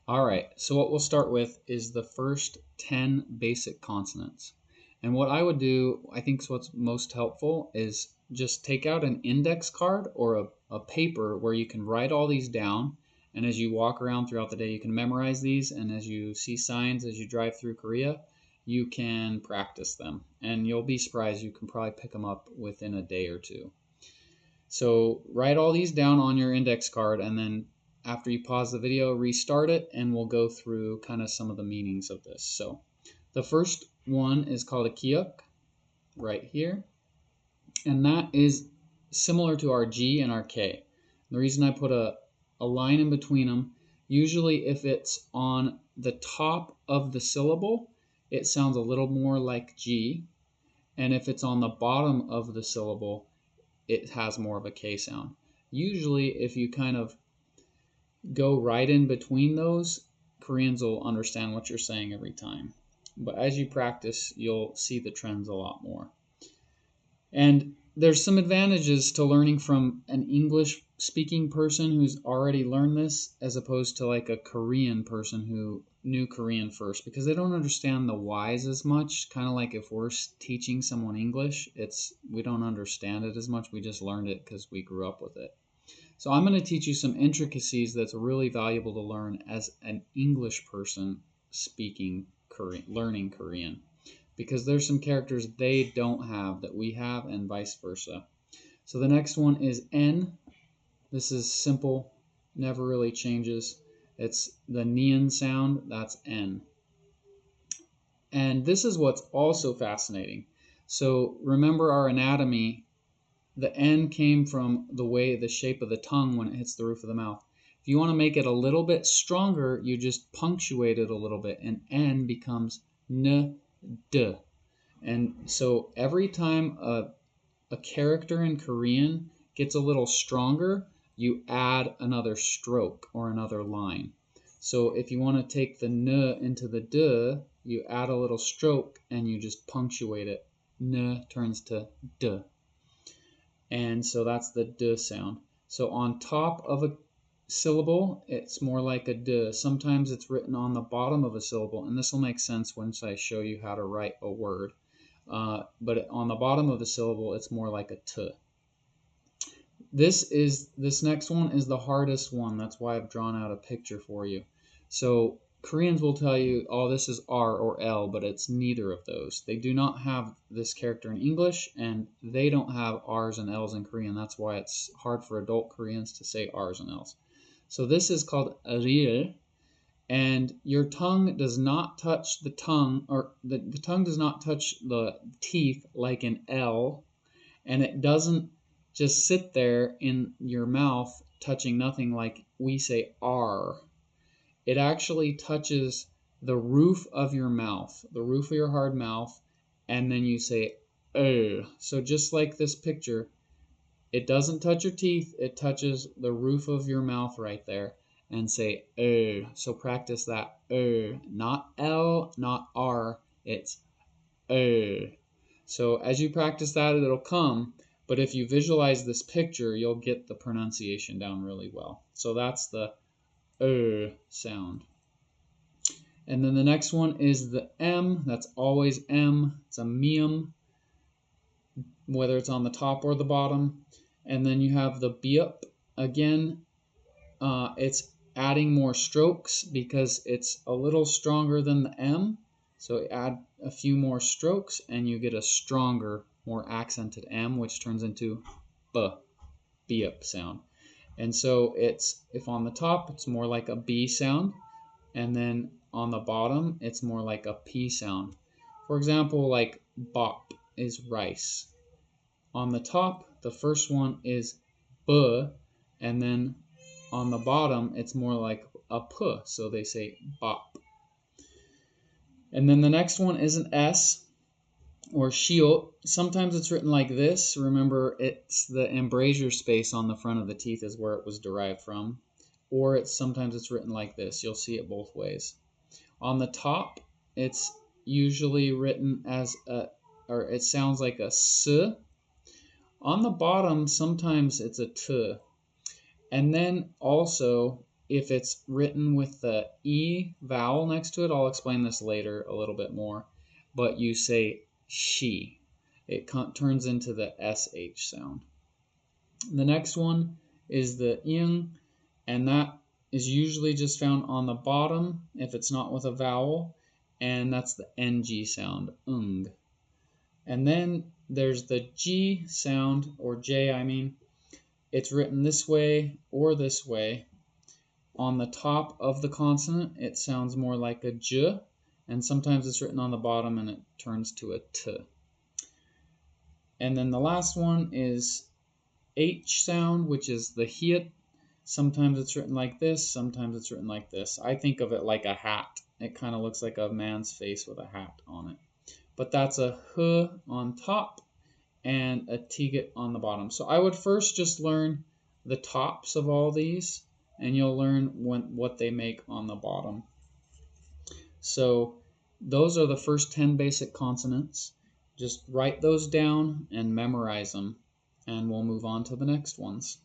All right, so what we'll start with is the first 10 basic consonants. And what I would do, I think is what's most helpful, is just take out an index card or a paper where you can write all these down. And as you walk around throughout the day, you can memorize these. And as you see signs as you drive through Korea, you can practice them. And you'll be surprised, you can probably pick them up within a day or two. So write all these down on your index card, and then after you pause the video, restart it, and we'll go through kind of some of the meanings of this. So the first one is called a kiuk, right here, and that is similar to our G and our K. The reason I put a line in between them, usually if it's on the top of the syllable, it sounds a little more like G, and if it's on the bottom of the syllable, it has more of a K sound. Usually, if you kind of go right in between those, Koreans will understand what you're saying every time. But as you practice, you'll see the trends a lot more. And there's some advantages to learning from an English speaking person who's already learned this as opposed to like a Korean person who knew Korean first, because they don't understand the Y's as much. Kind of like if we're teaching someone English, we don't understand it as much. We just learned it because we grew up with it. So I'm going to teach you some intricacies that's really valuable to learn as an English person speaking Korean, learning Korean, because there's some characters they don't have that we have, and vice versa. So the next one is N. This is simple, never really changes. It's the Nean sound, that's N. And this is what's also fascinating. So remember our anatomy, the N came from the shape of the tongue when it hits the roof of the mouth. If you want to make it a little bit stronger, you just punctuate it a little bit, and N becomes N, D. And so every time a character in Korean gets a little stronger, you add another stroke or another line. So if you want to take the N into the D, you add a little stroke and you just punctuate it. N turns to D. And so that's the D sound. So on top of a syllable, it's more like a D. Sometimes it's written on the bottom of a syllable, and this will make sense once I show you how to write a word. But on the bottom of the syllable, it's more like a T. This next one is the hardest one. That's why I've drawn out a picture for you. So Koreans will tell you, oh, this is R or L, but it's neither of those. They do not have this character in English, and they don't have R's and L's in Korean. That's why it's hard for adult Koreans to say R's and L's. So this is called rir, and your tongue does not touch the tongue, or the tongue does not touch the teeth like an L, and it doesn't just sit there in your mouth touching nothing like we say R. It actually touches the roof of your mouth, the roof of your hard mouth, and then you say So just like this picture, it doesn't touch your teeth, it touches the roof of your mouth right there, and say So practice that not L, not R, it's So as you practice that, it'll come, but if you visualize this picture, you'll get the pronunciation down really well. So that's the sound. And then the next one is the M. That's always M. It's a mium, whether it's on the top or the bottom. And then you have the biup. Again, it's adding more strokes because it's a little stronger than the M. So add a few more strokes and you get a stronger, more accented M, which turns into B, biup sound. And so if on the top, it's more like a B sound, and then on the bottom, it's more like a P sound. For example, like bop is rice. On the top, the first one is B, and then on the bottom, it's more like a P, so they say bop. And then the next one is an S, or shiot. Sometimes it's written like this. Remember, it's the embrasure space on the front of the teeth is where it was derived from. Or sometimes it's written like this. You'll see it both ways. On the top, it's usually written as it sounds like a S. On the bottom, sometimes it's a T. And then also, if it's written with the E vowel next to it, I'll explain this later a little bit more, but you say she. It turns into the SH sound. The next one is the ing, and that is usually just found on the bottom if it's not with a vowel, and that's the NG sound, ung. And then there's the G sound, or J I mean. It's written this way or this way. On the top of the consonant, it sounds more like a J, and sometimes it's written on the bottom and it turns to a T. And then the last one is H sound, which is the hiet. Sometimes it's written like this, sometimes it's written like this. I think of it like a hat. It kind of looks like a man's face with a hat on it. But that's a H on top and a tiget on the bottom. So I would first just learn the tops of all these, and you'll learn what they make on the bottom. So those are the first 10 basic consonants. Just write those down and memorize them, and we'll move on to the next ones.